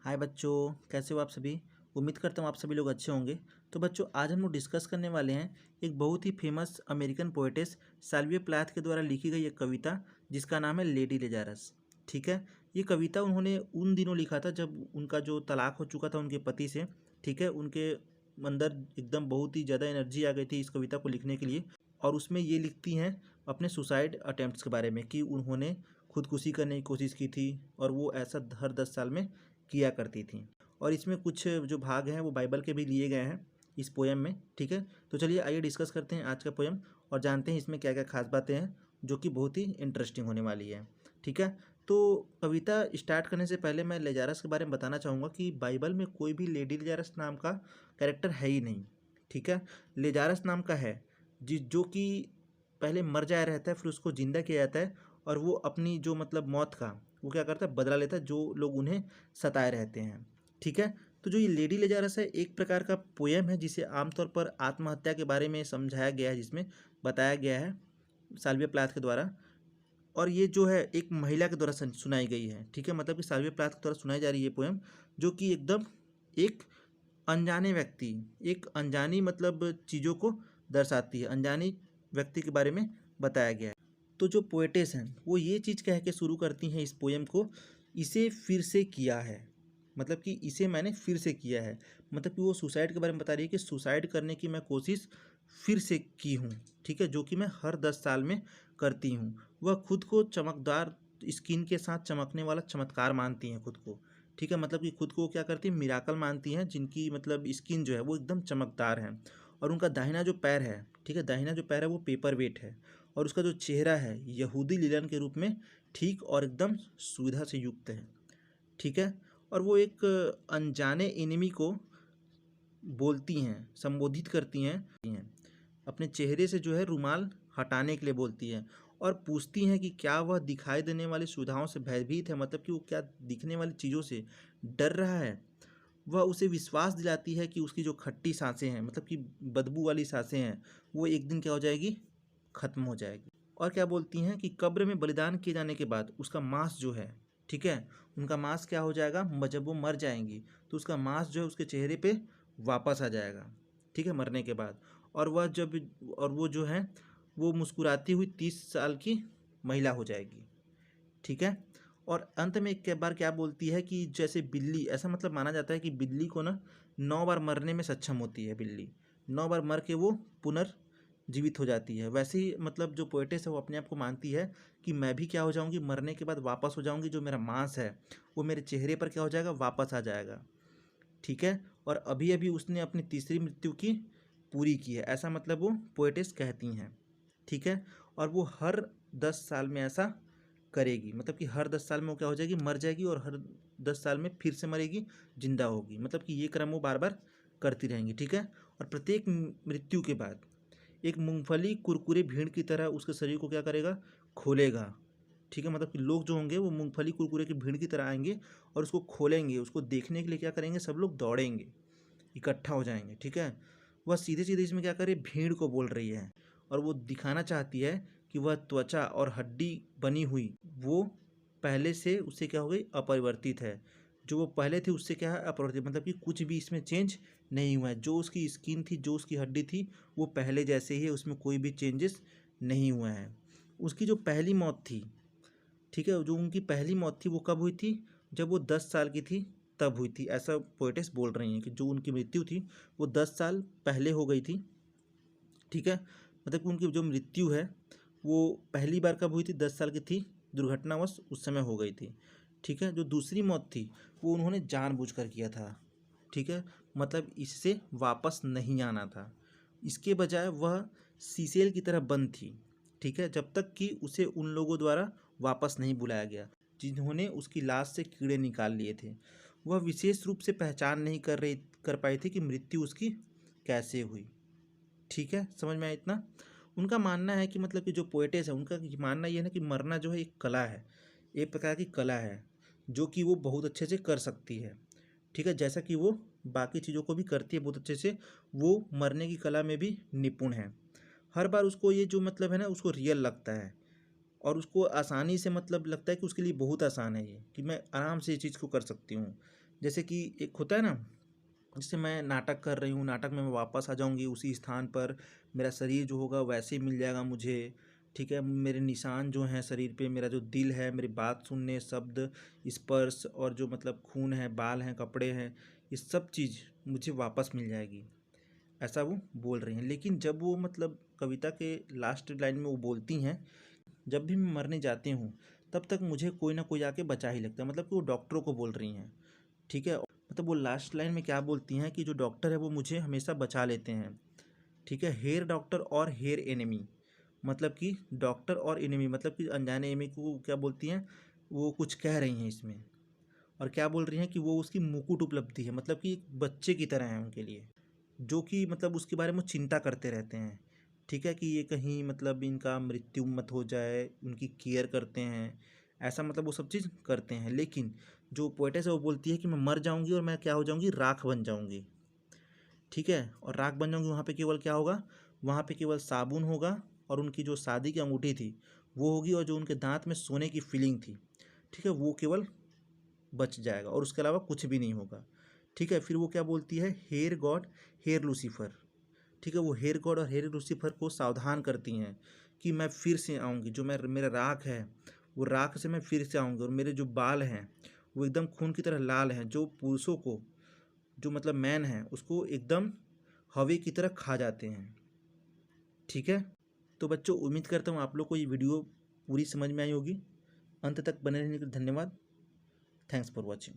हाय बच्चों, कैसे हो आप सभी। उम्मीद करता हूँ आप सभी लोग अच्छे होंगे। तो बच्चों, आज हम लोग डिस्कस करने वाले हैं एक बहुत ही famous American poetess Sylvia Plath के द्वारा लिखी गई एक कविता जिसका नाम है लेडी लेजारस। ठीक है, ये कविता उन्होंने उन दिनों लिखा था जब उनका जो तलाक हो चुका था उनके पति से। ठीक है, उनके अंदर एकदम बहुत ही ज़्यादा एनर्जी आ गई थी इस कविता को लिखने के लिए। और उसमें ये लिखती हैं अपने सुसाइड अटेम्प्ट्स के बारे में कि उन्होंने खुदकुशी करने की कोशिश की थी और वो ऐसा हर 10 साल में किया करती थी। और इसमें कुछ जो भाग हैं वो बाइबल के भी लिए गए हैं इस पोएम में। ठीक है, तो चलिए आइए डिस्कस करते हैं आज का पोएम और जानते हैं इसमें क्या क्या खास बातें हैं जो कि बहुत ही इंटरेस्टिंग होने वाली है। ठीक है, तो कविता स्टार्ट करने से पहले मैं लेजारस के बारे में बताना चाहूँगा कि बाइबल में कोई भी लेडी लेजारस नाम का कैरेक्टर है ही नहीं। ठीक है, लेजारस नाम का है जो कि पहले मर जाया रहता है, फिर उसको ज़िंदा किया जाता है और वो अपनी जो मतलब मौत का वो क्या करता है, बदला लेता है जो लोग उन्हें सताए रहते हैं। ठीक है, तो जो ये लेडी लेजारस है एक प्रकार का पोएम है जिसे आमतौर पर आत्महत्या के बारे में समझाया गया है, जिसमें बताया गया है साल्विया प्लाथ के द्वारा। और ये जो है एक महिला के द्वारा सुनाई गई है। ठीक है, मतलब कि साल्विया प्लाथ के द्वारा सुनाई जा रही है पोएम, जो कि एकदम एक अनजाने व्यक्ति, एक अनजानी मतलब चीज़ों को दर्शाती है, अनजानी व्यक्ति के बारे में बताया गया है। तो जो पोएटेस हैं वो ये चीज़ कह के शुरू करती हैं इस पोएम को, इसे फिर से किया है, मतलब कि इसे मैंने फिर से किया है। मतलब कि वो सुसाइड के बारे में बता रही है कि सुसाइड करने की मैं कोशिश फिर से की हूँ। ठीक है, जो कि मैं हर 10 साल में करती हूँ। वह खुद को चमकदार स्किन के साथ चमकने वाला चमत्कार मानती हैं खुद को। ठीक है, मतलब कि खुद को क्या करती हैं, मिराकल मानती हैं, जिनकी मतलब स्किन जो है वो एकदम चमकदार है। और उनका दाहिना जो पैर है, ठीक है, दाहिना जो पैर है वो पेपर वेट है। और उसका जो चेहरा है यहूदी लिलन के रूप में ठीक और एकदम सुविधा से युक्त है। ठीक है, और वो एक अनजाने एनिमी को बोलती हैं, संबोधित करती हैं, अपने चेहरे से जो है रुमाल हटाने के लिए बोलती हैं और पूछती हैं कि क्या वह दिखाई देने वाली सुविधाओं से भयभीत है, मतलब कि वो क्या दिखने वाली चीज़ों से डर रहा है। वह उसे विश्वास दिलाती है कि उसकी जो खट्टी सांसें हैं, मतलब कि बदबू वाली सांसें हैं, वो एक दिन क्या हो जाएगी, ख़त्म हो जाएगी। और क्या बोलती हैं कि कब्र में बलिदान किए जाने के बाद उसका मांस जो है, ठीक है, उनका मांस क्या हो जाएगा, जब वो मर जाएंगी तो उसका मांस जो है उसके चेहरे पे वापस आ जाएगा। ठीक है, मरने के बाद। और वह जब और वो जो है वो मुस्कुराती हुई 30 साल की महिला हो जाएगी। ठीक है, और अंत में एक बार क्या बोलती है कि जैसे बिल्ली, ऐसा मतलब माना जाता है कि बिल्ली को ना 9 बार मरने में सक्षम होती है। बिल्ली 9 बार मर के वो पुनर्जीवित हो जाती है, वैसे ही मतलब जो पोएटेस है वो अपने आप को मानती है कि मैं भी क्या हो जाऊंगी, मरने के बाद वापस हो जाऊंगी, जो मेरा मांस है वो मेरे चेहरे पर क्या हो जाएगा, वापस आ जाएगा। ठीक है, और अभी अभी उसने अपनी तीसरी मृत्यु की पूरी की है, ऐसा मतलब वो पोएटेस कहती हैं। ठीक है, और वो हर 10 साल में ऐसा करेगी, मतलब कि हर 10 साल में वो क्या हो जाएगी, मर जाएगी, और हर 10 साल में फिर से मरेगी, जिंदा होगी, मतलब कि ये क्रम वो बार बार करती रहेंगी। ठीक है, और प्रत्येक मृत्यु के बाद एक मूंगफली कुरकुरे भीड़ की तरह उसके शरीर को क्या करेगा, खोलेगा। ठीक है, मतलब कि लोग जो होंगे वो मूंगफली कुरकुरे की भीड़ की तरह आएंगे और उसको खोलेंगे, उसको देखने के लिए क्या करेंगे, सब लोग दौड़ेंगे, इकट्ठा हो जाएंगे। ठीक है, वह सीधे सीधे इसमें क्या करे, भीड़ को बोल रही है और वो दिखाना चाहती है कि वह त्वचा और हड्डी बनी हुई वो पहले से उससे क्या हो गई, अपरिवर्तित है। जो वो पहले थी उससे क्या है, अपरिवर्तित, मतलब कि कुछ भी इसमें चेंज नहीं हुआ है। जो उसकी स्किन थी, जो उसकी हड्डी थी, वो पहले जैसे ही है, उसमें कोई भी चेंजेस नहीं हुआ है। उसकी जो पहली मौत थी, ठीक है, जो उनकी पहली मौत थी वो कब हुई थी, जब वो 10 साल की थी तब हुई थी, ऐसा पोएटेस बोल रही हैं कि जो उनकी मृत्यु थी वो 10 साल पहले हो गई थी। ठीक है, मतलब कि उनकी जो मृत्यु है वो पहली बार कब हुई थी, 10 साल की थी, दुर्घटनावश उस समय हो गई थी। ठीक है, जो दूसरी मौत थी वो उन्होंने जानबूझकर किया था। ठीक है, मतलब इससे वापस नहीं आना था, इसके बजाय वह सीसेल की तरह बंद थी। ठीक है, जब तक कि उसे उन लोगों द्वारा वापस नहीं बुलाया गया जिन्होंने उसकी लाश से कीड़े निकाल लिए थे। वह विशेष रूप से पहचान नहीं कर पाई थी कि मृत्यु उसकी कैसे हुई। ठीक है, समझ में आया इतना। उनका मानना है कि मतलब कि जो पोएटेस है उनका मानना ये है ना कि मरना जो है एक कला है, एक प्रकार की कला है जो कि वो बहुत अच्छे से कर सकती है। ठीक है, जैसा कि वो बाकी चीज़ों को भी करती है बहुत अच्छे से, वो मरने की कला में भी निपुण है। हर बार उसको ये जो मतलब है ना उसको रियल लगता है और उसको आसानी से मतलब लगता है कि उसके लिए बहुत आसान है ये, कि मैं आराम से ये चीज़ को कर सकती हूँ। जैसे कि एक होता है ना, जैसे मैं नाटक कर रही हूँ, नाटक में मैं वापस आ जाऊँगी उसी स्थान पर, मेरा शरीर जो होगा वैसे ही मिल जाएगा मुझे। ठीक है, मेरे निशान जो हैं शरीर पे, मेरा जो दिल है, मेरी बात सुनने, शब्द, स्पर्श और जो मतलब खून है, बाल हैं, कपड़े हैं, ये सब चीज़ मुझे वापस मिल जाएगी, ऐसा वो बोल रही हैं। लेकिन जब वो मतलब कविता के लास्ट लाइन में वो बोलती हैं, जब भी मैं मरने जाती हूँ तब तक मुझे कोई ना कोई आके बचा ही लगता है, मतलब कि वो डॉक्टरों को बोल रही हैं। ठीक है, मतलब वो लास्ट लाइन में क्या बोलती हैं कि जो डॉक्टर है वो मुझे हमेशा बचा लेते हैं। ठीक है, हेयर डॉक्टर और हेयर एनिमी, मतलब कि डॉक्टर और एनिमी, मतलब कि अनजाने एनिमी को क्या बोलती हैं, वो कुछ कह रही हैं इसमें। और क्या बोल रही हैं कि वो उसकी मुकुट उपलब्धि है, मतलब कि एक बच्चे की तरह है उनके लिए, जो कि मतलब उसके बारे में चिंता करते रहते हैं। ठीक है, कि ये कहीं मतलब इनका मृत्यु मत हो जाए, उनकी केयर करते हैं, ऐसा मतलब वो सब चीज़ करते हैं। लेकिन जो पोएटेस है वो बोलती है कि मैं मर जाऊंगी और मैं क्या हो जाऊंगी, राख बन जाऊंगी। ठीक है, और राख बन जाऊंगी, वहाँ पे केवल क्या होगा, वहाँ पे केवल साबुन होगा और उनकी जो शादी की अंगूठी थी वो होगी, और जो उनके दांत में सोने की फीलिंग थी, ठीक है, वो केवल बच जाएगा और उसके अलावा कुछ भी नहीं होगा। ठीक है, फिर वो क्या बोलती है, हेयर गॉड हेयर लूसीफर। ठीक है, वो हेयर गॉड और हेयर लूसीफर को सावधान करती हैं कि मैं फिर से आऊँगी, जो मैं मेरा राख है वो राख से मैं फिर से आऊँगी, और मेरे जो बाल हैं वो एकदम खून की तरह लाल हैं, जो पुरुषों को, जो मतलब मैन है उसको एकदम हवा की तरह खा जाते हैं। ठीक है, तो बच्चों उम्मीद करता हूँ आप लोग को ये वीडियो पूरी समझ में आई होगी। अंत तक बने रहने के लिए धन्यवाद। Thanks for watching.